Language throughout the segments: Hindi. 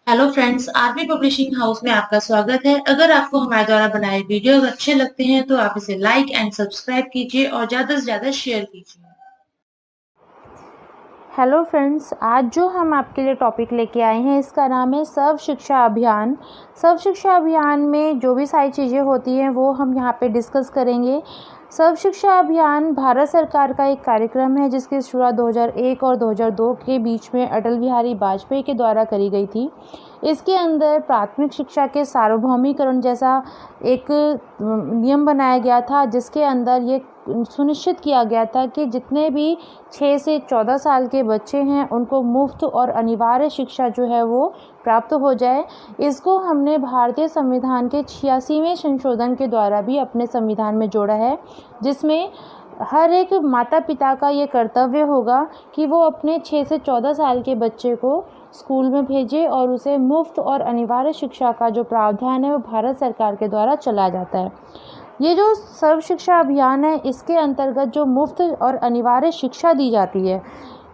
Hello friends, RB publishing house में आपका स्वागत है। अगर आपको हमारे द्वारा बनाए वीडियोस अच्छे लगते हैं तो आप इसे लाइक एंड सब्सक्राइब कीजिए और ज्यादा से ज्यादा शेयर कीजिए। हेलो फ्रेंड्स, आज जो हम आपके लिए टॉपिक लेके आए हैं इसका नाम है सर्व शिक्षा अभियान। सर्व शिक्षा अभियान में जो भी सारी चीज़ें होती हैं वो हम यहाँ पे डिस्कस करेंगे। सर्व शिक्षा अभियान भारत सरकार का एक कार्यक्रम है जिसकी शुरुआत 2001 और 2002 के बीच में अटल बिहारी वाजपेयी के द्वारा करी गई थी। इसके अंदर प्राथमिक शिक्षा के सार्वभौमिकरण जैसा एक नियम बनाया गया था, जिसके अंदर ये सुनिश्चित किया गया था कि जितने भी 6 से 14 साल के बच्चे हैं उनको मुफ्त और अनिवार्य शिक्षा जो है वो प्राप्त हो जाए। इसको हमने भारतीय संविधान के 86वें संशोधन के द्वारा भी अपने संविधान में जोड़ा है, जिसमें हर एक माता पिता का ये कर्तव्य होगा कि वो अपने 6 से 14 साल के बच्चे को स्कूल में भेजे और उसे मुफ्त और अनिवार्य शिक्षा का जो प्रावधान है वो भारत सरकार के द्वारा चलाया जाता है। ये जो सर्व शिक्षा अभियान है इसके अंतर्गत जो मुफ्त और अनिवार्य शिक्षा दी जाती है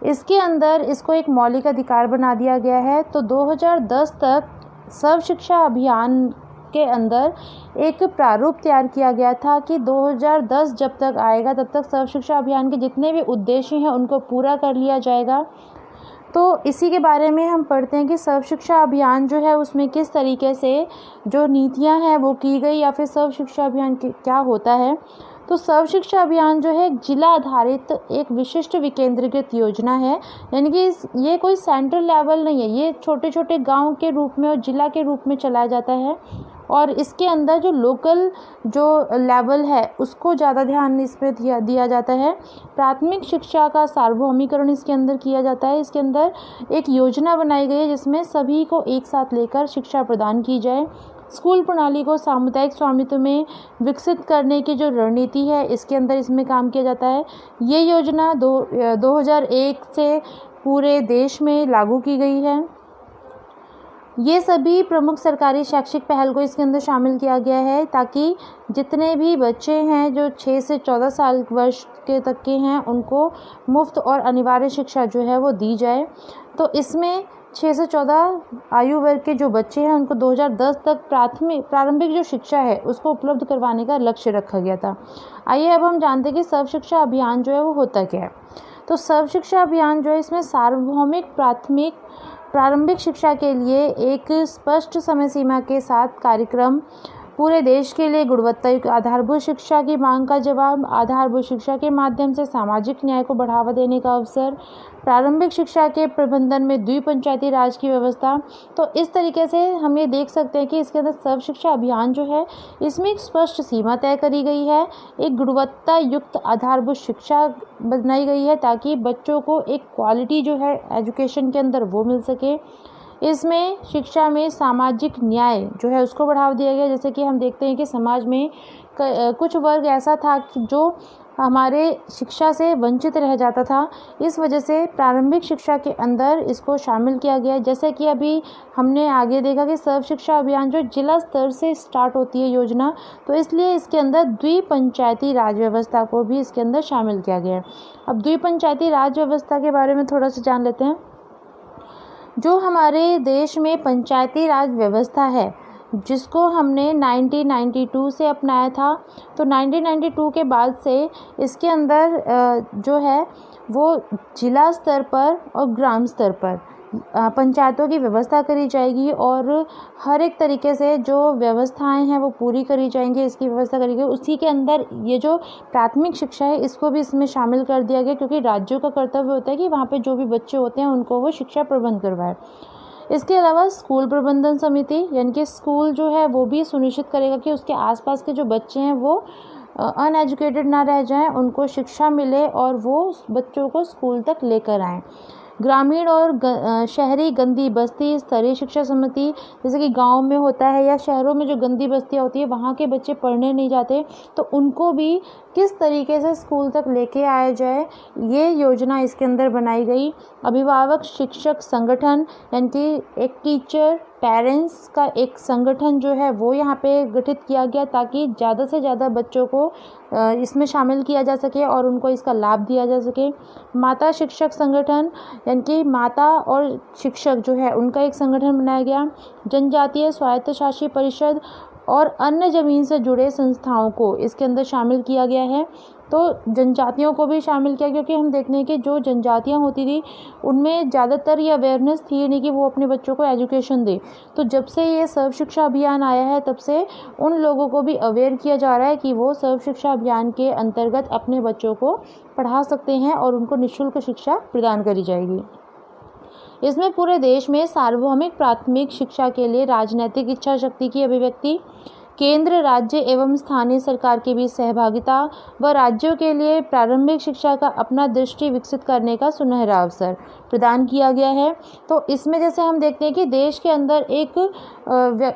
इसके अंदर इसको एक मौलिक अधिकार बना दिया गया है। तो 2010 तक सर्व शिक्षा अभियान के अंदर एक प्रारूप तैयार किया गया था कि 2010 जब तक आएगा तब तक सर्व शिक्षा अभियान के जितने भी उद्देश्य हैं उनको पूरा कर लिया जाएगा। तो इसी के बारे में हम पढ़ते हैं कि सर्व शिक्षा अभियान जो है उसमें किस तरीके से जो नीतियां हैं वो की गई या फिर सर्व शिक्षा अभियान क्या होता है। तो सर्व शिक्षा अभियान जो है जिला आधारित एक विशिष्ट विकेंद्रीकृत योजना है, यानी कि ये कोई सेंट्रल लेवल नहीं है, ये छोटे छोटे गांव के रूप में और जिला के रूप में चलाया जाता है। और इसके अंदर जो लोकल जो लेवल है उसको ज़्यादा ध्यान इसमें दिया जाता है। प्राथमिक शिक्षा का सार्वभौमिकरण इसके अंदर किया जाता है। इसके अंदर एक योजना बनाई गई है जिसमें सभी को एक साथ लेकर शिक्षा प्रदान की जाए। स्कूल प्रणाली को सामुदायिक स्वामित्व में विकसित करने की जो रणनीति है इसके अंदर इसमें काम किया जाता है। ये योजना 2001 से पूरे देश में लागू की गई है। ये सभी प्रमुख सरकारी शैक्षिक पहल को इसके अंदर शामिल किया गया है ताकि जितने भी बच्चे हैं जो 6 से 14 साल वर्ष के तक के हैं उनको मुफ्त और अनिवार्य शिक्षा जो है वो दी जाए। तो इसमें 6 से 14 आयु वर्ग के जो बच्चे हैं उनको 2010 तक प्रारंभिक जो शिक्षा है उसको उपलब्ध करवाने का लक्ष्य रखा गया था। आइए अब हम जानते हैं कि सर्व शिक्षा अभियान जो है वो होता क्या है। तो सर्व शिक्षा अभियान जो है इसमें सार्वभौमिक प्रारंभिक शिक्षा के लिए एक स्पष्ट समय सीमा के साथ कार्यक्रम, पूरे देश के लिए गुणवत्तायुक्त आधारभूत शिक्षा की मांग का जवाब, आधारभूत शिक्षा के माध्यम से सामाजिक न्याय को बढ़ावा देने का अवसर, प्रारंभिक शिक्षा के प्रबंधन में द्विपंचायती राज की व्यवस्था। तो इस तरीके से हम ये देख सकते हैं कि इसके अंदर सर्व शिक्षा अभियान जो है इसमें एक स्पष्ट सीमा तय करी गई है, एक गुणवत्ता युक्त आधारभूत शिक्षा बनाई गई है ताकि बच्चों को एक क्वालिटी जो है एजुकेशन के अंदर वो मिल सके। इसमें शिक्षा में सामाजिक न्याय जो है उसको बढ़ावा दिया गया। जैसे कि हम देखते हैं कि समाज में कुछ वर्ग ऐसा था जो हमारे शिक्षा से वंचित रह जाता था, इस वजह से प्रारंभिक शिक्षा के अंदर इसको शामिल किया गया। जैसे कि अभी हमने आगे देखा कि सर्व शिक्षा अभियान जो जिला स्तर से स्टार्ट होती है योजना, तो इसलिए इसके अंदर द्विपंचायती राज व्यवस्था को भी इसके अंदर शामिल किया गया है। अब द्विपंचायती राज व्यवस्था के बारे में थोड़ा सा जान लेते हैं। जो हमारे देश में पंचायती राज व्यवस्था है जिसको हमने 1992 से अपनाया था, तो 1992 के बाद से इसके अंदर जो है वो जिला स्तर पर और ग्राम स्तर पर पंचायतों की व्यवस्था करी जाएगी और हर एक तरीके से जो व्यवस्थाएं हैं वो पूरी करी जाएंगी, इसकी व्यवस्था करी गई। उसी के अंदर ये जो प्राथमिक शिक्षा है इसको भी इसमें शामिल कर दिया गया, क्योंकि राज्यों का कर्तव्य होता है कि वहाँ पे जो भी बच्चे होते हैं उनको वो शिक्षा प्रबंध करवाए। इसके अलावा स्कूल प्रबंधन समिति यानी कि स्कूल जो है वो भी सुनिश्चित करेगा कि उसके आसपास के जो बच्चे हैं वो अनएजुकेटेड ना रह जाएं, उनको शिक्षा मिले और वो बच्चों को स्कूल तक लेकर आएँ। ग्रामीण और शहरी गंदी बस्ती स्तरीय शिक्षा समिति, जैसे कि गांव में होता है या शहरों में जो गंदी बस्तियां होती है वहाँ के बच्चे पढ़ने नहीं जाते, तो उनको भी किस तरीके से स्कूल तक लेके आया जाए ये योजना इसके अंदर बनाई गई। अभिभावक शिक्षक संगठन यानी कि एक टीचर पेरेंट्स का एक संगठन जो है वो यहाँ पे गठित किया गया, ताकि ज़्यादा से ज़्यादा बच्चों को इसमें शामिल किया जा सके और उनको इसका लाभ दिया जा सके। माता शिक्षक संगठन, यानी कि माता और शिक्षक जो है उनका एक संगठन बनाया गया। जनजातीय स्वायत्तशासी परिषद और अन्य ज़मीन से जुड़े संस्थाओं को इसके अंदर शामिल किया गया है। तो जनजातियों को भी शामिल किया, क्योंकि हम देखते हैं कि जो जनजातियाँ होती थी उनमें ज़्यादातर ये अवेयरनेस थी नहीं कि वो अपने बच्चों को एजुकेशन दे। तो जब से ये सर्व शिक्षा अभियान आया है तब से उन लोगों को भी अवेयर किया जा रहा है कि वो सर्व शिक्षा अभियान के अंतर्गत अपने बच्चों को पढ़ा सकते हैं और उनको निःशुल्क शिक्षा प्रदान करी जाएगी। इसमें पूरे देश में सार्वभौमिक प्राथमिक शिक्षा के लिए राजनीतिक इच्छा शक्ति की अभिव्यक्ति, केंद्र, राज्य एवं स्थानीय सरकार के बीच सहभागिता व राज्यों के लिए प्रारंभिक शिक्षा का अपना दृष्टि विकसित करने का सुनहरा अवसर प्रदान किया गया है। तो इसमें जैसे हम देखते हैं कि देश के अंदर एक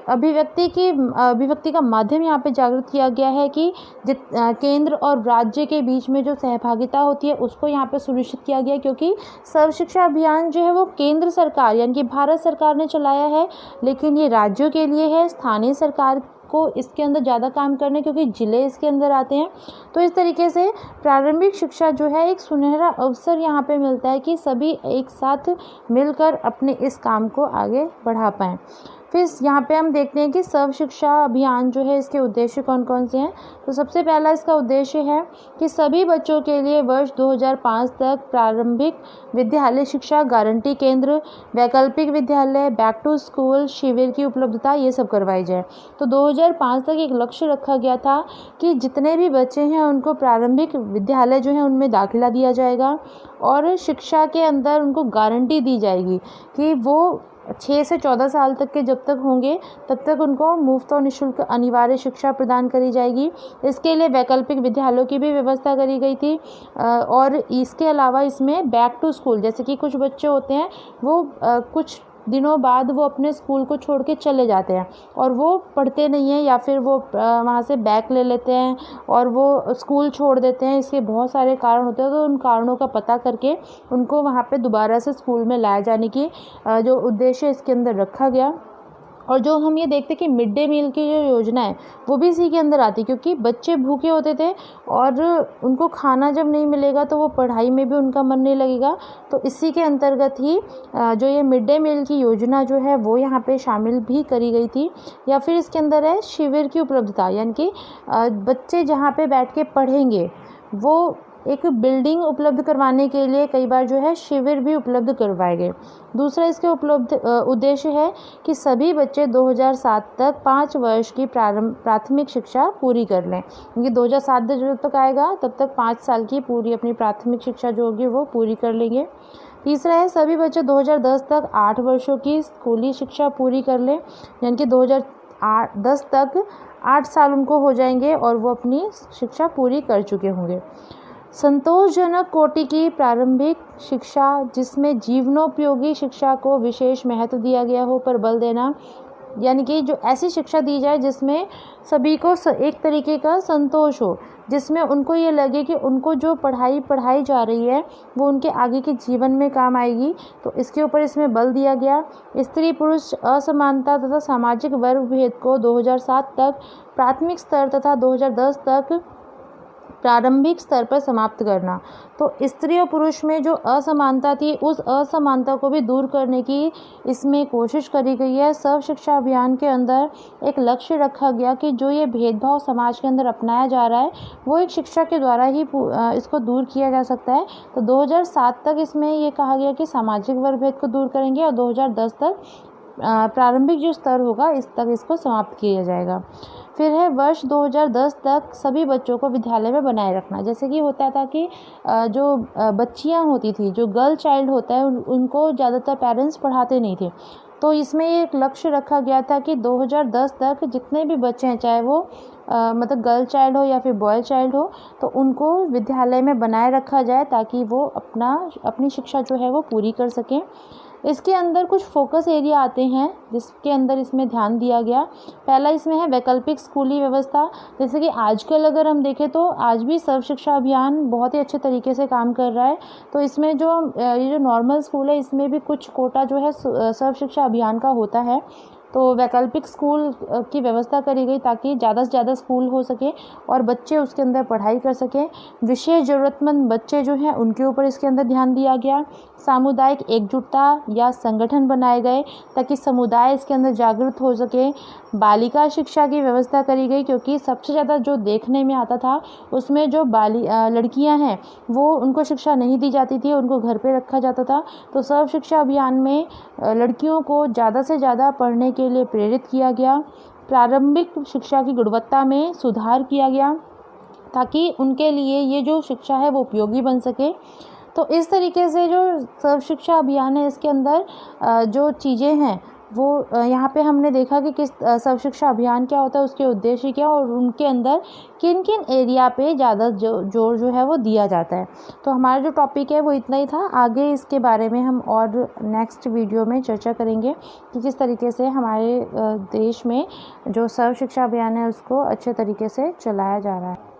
अभिव्यक्ति का माध्यम यहाँ पे जागृत किया गया है कि केंद्र और राज्य के बीच में जो सहभागिता होती है उसको यहाँ पे सुनिश्चित किया गया, क्योंकि सर्व शिक्षा अभियान जो है वो केंद्र सरकार यानी कि भारत सरकार ने चलाया है, लेकिन ये राज्यों के लिए है, स्थानीय सरकार को इसके अंदर ज़्यादा काम करने, क्योंकि ज़िले इसके अंदर आते हैं। तो इस तरीके से प्रारंभिक शिक्षा जो है एक सुनहरा अवसर यहाँ पे मिलता है कि सभी एक साथ मिलकर अपने इस काम को आगे बढ़ा पाएँ। फिर यहाँ पे हम देखते हैं कि सर्व शिक्षा अभियान जो है इसके उद्देश्य कौन कौन से हैं। तो सबसे पहला इसका उद्देश्य है कि सभी बच्चों के लिए वर्ष 2005 तक प्रारंभिक विद्यालय शिक्षा, गारंटी केंद्र, वैकल्पिक विद्यालय, बैक टू स्कूल शिविर की उपलब्धता ये सब करवाई जाए। तो 2005 तक एक लक्ष्य रखा गया था कि जितने भी बच्चे हैं उनको प्रारंभिक विद्यालय जो है उनमें दाखिला दिया जाएगा और शिक्षा के अंदर उनको गारंटी दी जाएगी कि वो 6 से 14 साल तक के जब तक होंगे तब तक उनको मुफ्त और निःशुल्क अनिवार्य शिक्षा प्रदान करी जाएगी। इसके लिए वैकल्पिक विद्यालयों की भी व्यवस्था करी गई थी और इसके अलावा इसमें बैक टू स्कूल, जैसे कि कुछ बच्चे होते हैं वो कुछ दिनों बाद वो अपने स्कूल को छोड़ के चले जाते हैं और वो पढ़ते नहीं हैं या फिर वो वहाँ से बैक ले लेते हैं और वो स्कूल छोड़ देते हैं। इसके बहुत सारे कारण होते हैं, तो उन कारणों का पता करके उनको वहाँ पे दोबारा से स्कूल में लाए जाने की जो उद्देश्य इसके अंदर रखा गया। और जो हम ये देखते हैं कि मिड डे मील की जो योजना है वो भी इसी के अंदर आती, क्योंकि बच्चे भूखे होते थे और उनको खाना जब नहीं मिलेगा तो वो पढ़ाई में भी उनका मन नहीं लगेगा। तो इसी के अंतर्गत ही जो ये मिड डे मील की योजना जो है वो यहाँ पे शामिल भी करी गई थी। या फिर इसके अंदर है शिविर की उपलब्धता, यानी कि बच्चे जहाँ पे बैठ के पढ़ेंगे वो एक बिल्डिंग उपलब्ध करवाने के लिए कई बार जो है शिविर भी उपलब्ध करवाए गए। दूसरा इसके उद्देश्य है कि सभी बच्चे 2007 तक 5 वर्ष की प्राथमिक शिक्षा पूरी कर लें, क्योंकि 2007 जब तक आएगा तब तक 5 साल की पूरी अपनी प्राथमिक शिक्षा जो होगी वो पूरी कर लेंगे। तीसरा है सभी बच्चे 2010 तक 8 वर्षों की स्कूली शिक्षा पूरी कर लें, यानी कि 2010 तक 8 साल उनको हो जाएंगे और वो अपनी शिक्षा पूरी कर चुके होंगे। संतोषजनक कोटि की प्रारंभिक शिक्षा जिसमें जीवनोपयोगी शिक्षा को विशेष महत्व दिया गया हो पर बल देना, यानी कि जो ऐसी शिक्षा दी जाए जिसमें सभी को एक तरीके का संतोष हो, जिसमें उनको ये लगे कि उनको जो पढ़ाई जा रही है वो उनके आगे के जीवन में काम आएगी। तो इसके ऊपर इसमें बल दिया गया। स्त्री पुरुष असमानता तथा सामाजिक वर्ग भेद को 2007 तक प्राथमिक स्तर तथा 2010 तक प्रारंभिक स्तर पर समाप्त करना। तो स्त्री और पुरुष में जो असमानता थी उस असमानता को भी दूर करने की इसमें कोशिश करी गई है। सर्व शिक्षा अभियान के अंदर एक लक्ष्य रखा गया कि जो ये भेदभाव समाज के अंदर अपनाया जा रहा है वो एक शिक्षा के द्वारा ही इसको दूर किया जा सकता है। तो 2007 तक इसमें ये कहा गया कि सामाजिक वर्ग भेद को दूर करेंगे और 2010 तक प्रारंभिक जो स्तर होगा इस तक इसको समाप्त किया जाएगा। फिर है वर्ष 2010 तक सभी बच्चों को विद्यालय में बनाए रखना। जैसे कि होता था कि जो बच्चियां होती थी, जो गर्ल चाइल्ड होता है, उनको ज़्यादातर पेरेंट्स पढ़ाते नहीं थे। तो इसमें एक लक्ष्य रखा गया था कि 2010 तक जितने भी बच्चे हैं, चाहे वो मतलब गर्ल चाइल्ड हो या फिर बॉय चाइल्ड हो, तो उनको विद्यालय में बनाए रखा जाए ताकि वो अपनी शिक्षा जो है वो पूरी कर सकें। इसके अंदर कुछ फोकस एरिया आते हैं जिसके अंदर इसमें ध्यान दिया गया। पहला इसमें है वैकल्पिक स्कूली व्यवस्था। जैसे कि आजकल अगर हम देखें तो आज भी सर्व शिक्षा अभियान बहुत ही अच्छे तरीके से काम कर रहा है। तो इसमें ये जो नॉर्मल स्कूल है इसमें भी कुछ कोटा जो है सर्व शिक्षा अभियान का होता है। तो वैकल्पिक स्कूल की व्यवस्था करी गई ताकि ज़्यादा से ज़्यादा स्कूल हो सके और बच्चे उसके अंदर पढ़ाई कर सकें। विशेष ज़रूरतमंद बच्चे जो हैं उनके ऊपर इसके अंदर ध्यान दिया गया। सामुदायिक एकजुटता या संगठन बनाए गए ताकि समुदाय इसके अंदर जागृत हो सके। बालिका शिक्षा की व्यवस्था करी गई क्योंकि सबसे ज़्यादा जो देखने में आता था उसमें जो लड़कियां हैं वो उनको शिक्षा नहीं दी जाती थी, उनको घर पे रखा जाता था। तो सर्व शिक्षा अभियान में लड़कियों को ज़्यादा से ज़्यादा पढ़ने के लिए प्रेरित किया गया। प्रारंभिक शिक्षा की गुणवत्ता में सुधार किया गया ताकि उनके लिए ये जो शिक्षा है वो उपयोगी बन सके। तो इस तरीके से जो सर्व शिक्षा अभियान है इसके अंदर जो चीज़ें हैं वो यहाँ पे हमने देखा कि किस सर्व शिक्षा अभियान क्या होता है, उसके उद्देश्य क्या और उनके अंदर किन किन एरिया पे ज़्यादा जोर जो है वो दिया जाता है। तो हमारा जो टॉपिक है वो इतना ही था। आगे इसके बारे में हम और नेक्स्ट वीडियो में चर्चा करेंगे कि किस तरीके से हमारे देश में जो सर्व शिक्षा अभियान है उसको अच्छे तरीके से चलाया जा रहा है।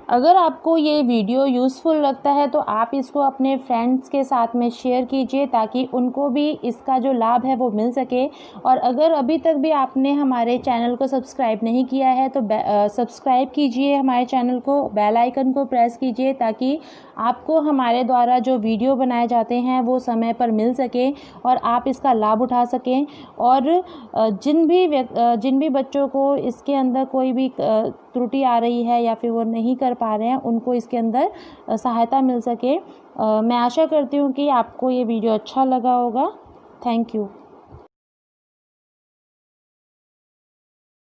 अगर आपको ये वीडियो यूज़फुल लगता है तो आप इसको अपने फ्रेंड्स के साथ में शेयर कीजिए ताकि उनको भी इसका जो लाभ है वो मिल सके। और अगर अभी तक भी आपने हमारे चैनल को सब्सक्राइब नहीं किया है तो सब्सक्राइब कीजिए हमारे चैनल को, बेल आइकन को प्रेस कीजिए ताकि आपको हमारे द्वारा जो वीडियो बनाए जाते हैं वो समय पर मिल सके और आप इसका लाभ उठा सकें। और जिन भी बच्चों को इसके अंदर कोई भी त्रुटि आ रही है या फिर वो नहीं कर पा रहे हैं उनको इसके अंदर सहायता मिल सके। मैं आशा करती हूँ कि आपको ये वीडियो अच्छा लगा होगा। Thank you.